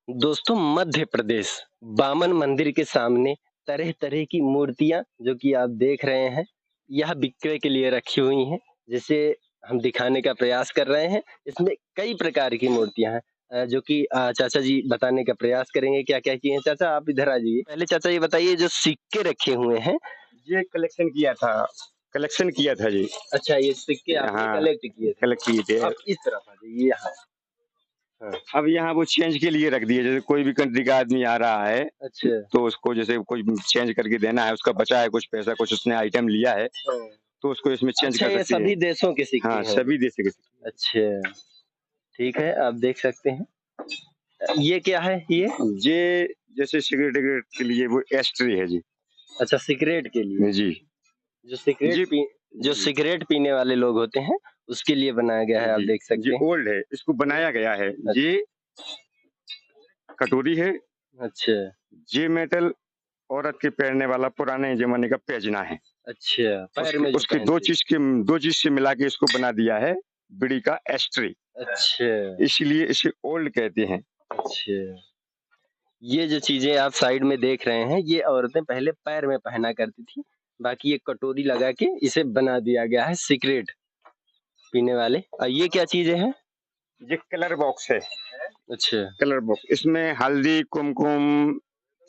दोस्तों, मध्य प्रदेश बामन मंदिर के सामने तरह-तरह की मूर्तियाँ जो कि आप देख रहे हैं, यह बिक्री के लिए रखी हुई हैं, जिसे हम दिखाने का प्रयास कर रहे हैं। इसमें कई प्रकार की मूर्तियाँ हैं जो कि चाचा जी बताने का प्रयास करेंगे क्या-क्या की हैं। चाचा आप इधर आ जाइए। पहले चाचा ये बताइए जो सिक्के रखे हुए हैं। ये कलेक्शन किया था जी। अच्छा, ये सिक्के आपने हाँ, कलेक्ट किए थे। कलेक्ट किए थे। आप इस तरफ आ जाइए यहाँ। हाँ, अब यहाँ वो चेंज के लिए रख दिए, जैसे कोई भी कंट्री का आदमी आ रहा है, अच्छा। तो उसको जैसे कोई चेंज करके देना है, उसका बचा है कुछ पैसा, कुछ उसने आइटम लिया है, हाँ। तो उसको इसमें चेंज अच्छा, कर ये सकते हैं। सभी देशों के सिक्के हाँ, हैं। सभी देश के। अच्छा, ठीक है, आप देख सकते हैं। ये क्या है ये? ये जैसे सिगरेट-विगरेट के लिए वो एस्ट्री है जी। अच्छा, सिगरेट के लिए। जी। जो सिगरेट जी, पी जो जी, सिगरेट पीने वाले लोग होते हैं, उसके लिए बनाया गया है, आप जी। देख ये सकते हैं। ओल्ड है, इसको बनाया गया है। अच्छा, ये कटोरी है, अच्छा, ये मेटल औरत के पहनने वाला पुराने ज़माने का पैजना है। अच्छा, पैर उसके में जो उसके पहनते हैं। 2 चीज़ से मिला के इसको बना दिया है बीड़ी का एस्ट्री, अच्छा, इसीलिए इसे ओल्ड कहते हैं। अच्छा। ये जो चीज़ें आप साइड में देख रहे हैं, ये औरतें पहले पैर में पहना करती थी। बाकी ये कटोरी लगा के इसे बना दिया गया है सिगरेट पीने वाले। ये क्या चीज़ें हैं? ये कलर बॉक्स है, अच्छा, कलर बॉक्स। इसमें हल्दी, कुमकुम,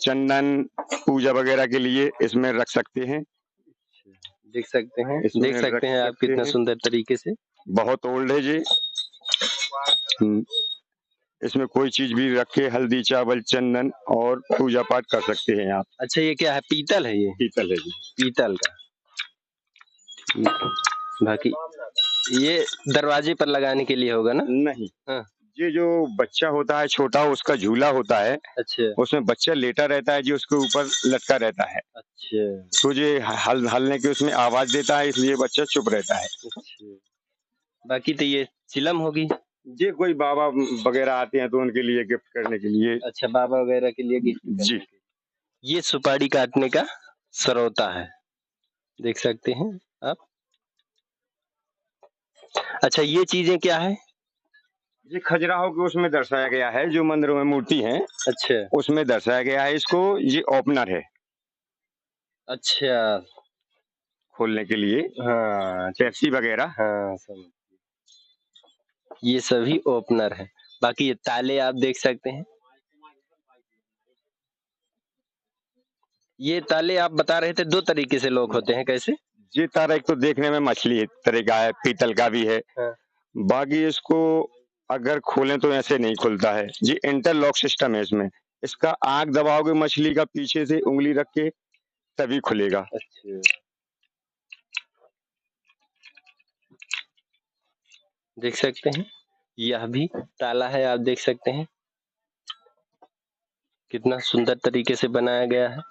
चंदन, पूजा वगैरह के लिए इसमें रख सकते हैं। देख इसमें रख सकते हैं आप सकते कितना हैं। सुंदर तरीके से। बहुत ओल्ड है ये। हुँ, इसमें कोई चीज़ भी रख के हल्दी, चावल, चंदन और पूजा पाठ कर सकते हैं आप। अच्छा, ये क्या है? पीतल है ये? पीतल है जी। पीतल का। बाकी ये दरवाजे पर लगाने के लिए होगा ना? नहीं, हाँ, ये जो बच्चा होता है छोटा, उसका झूला होता है, अच्छा, उसमें बच्चा लेटा रहता है जी, उसके ऊपर लटका रहता है। अच्छा, तो ये हलने की उसमें आवाज़ देता है, इसलिए बच्चा चुप रहता है। अच्छा। बाकी तो ये चिलम होगी। ये कोई बाबा वगैरह आते हैं तो उनके लिए गिफ्ट करने के लिए। अच्छा, बाबा वगैरह के लिए गिफ्ट जी। करने के लिए। ये सुपारी काटने का सरौता है, देख सकते हैं आप। अच्छा, ये चीज़ें क्या है? ये खजुराहो के उसमें दर्शाया गया है, जो मंदिरों में मूर्ति हैं, अच्छा, उसमें दर्शाया गया है इसको। ये ओपनर है, अच्छा। खोलने के लिए, हाँ, पेप्सी वगैरह। हाँ, समझ ये सभी ओपनर हैं। बाकी ये ताले आप देख सकते हैं। ये ताले आप बता रहे थे 2 तरीके से लॉक होते हैं, कैसे? ये तारा एक तो देखने में मछली तरह का है, पीतल का भी है। हाँ, बाकी इसको अगर खोलें तो ऐसे नहीं खुलता है। ये इंटरलॉक सिस्टम है इसमें। इसका आँख दबाओगे मछली का पीछे से उँगली रख के तभी खुलेगा। अच्छा। देख सकते हैं, यह भी ताला है, आप देख सकते हैं। कितना सुंदर तरीके से बनाया गया है।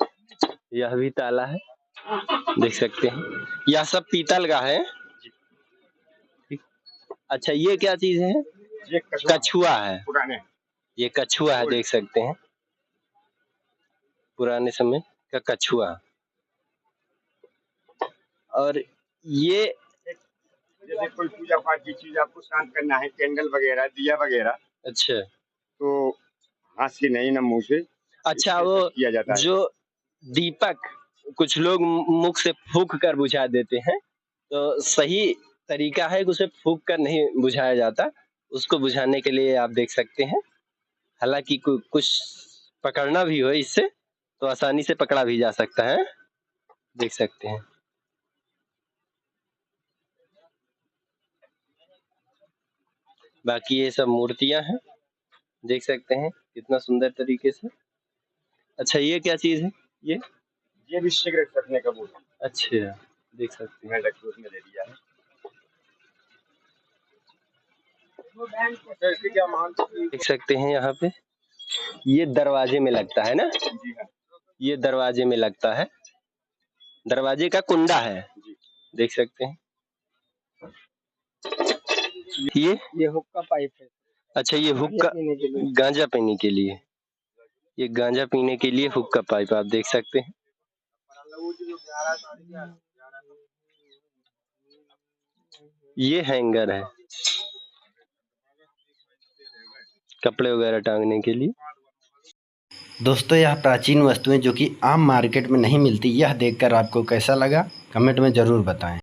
यह भी ताला है, देख सकते हैं। यह सब पीतल का है। अच्छा, ये क्या चीज़ है? ये कछुआ है, कछुआ है। पुराने ये कछुआ है, ओल्ड। देख सकते हैं। पुराने समय का कछुआ। और ये जैसे कोई पूजा पाठ की चीज आपको शांत करना है, कैंडल वगैरह, दिया वगैरह, अच्छा, तो हाथ से नहीं ना मुंह से, अच्छा इससे वो सेट किया जाता है। जो दीपक कुछ लोग मुख से फूँक कर बुझा देते हैं, तो सही तरीका है कि उसे फूँक कर नहीं बुझाया जाता। उसको बुझाने के लिए आप देख सकते हैं। हालाँकि कुछ पकड़ना भी हो इससे, तो आसानी से पकड़ा भी जा सकता है। देख सकते हैं। बाकी ये सब मूर्तियाँ हैं, देख सकते हैं कितना सुंदर तरीके से। अच्छा, ये क्या चीज़ है? ये? ये भी सिगरेट रखने का वो अच्छा, देख सकते हैं। मैं रख के उसमें दे दिया है। इसकी क्या मान देख सकते हैं यहाँ पे, ये दरवाजे में लगता है ना? जी हाँ। ये दरवाजे में लगता है। दरवाजे का कुंडा है, जी। देख सकते हैं। ये हुक्का पाइप है। अच्छा, ये हुक्का गांजा पीने के लिए। ये गांजा पीने के लिए हुक्का पाइप आप देख सकते हैं। ये हैंगर है, कपड़े वगैरह टांगने के लिए। दोस्तों, यह प्राचीन वस्तुएं जो कि आम मार्केट में नहीं मिलती, यह देखकर आपको कैसा लगा कमेंट में ज़रूर बताएं।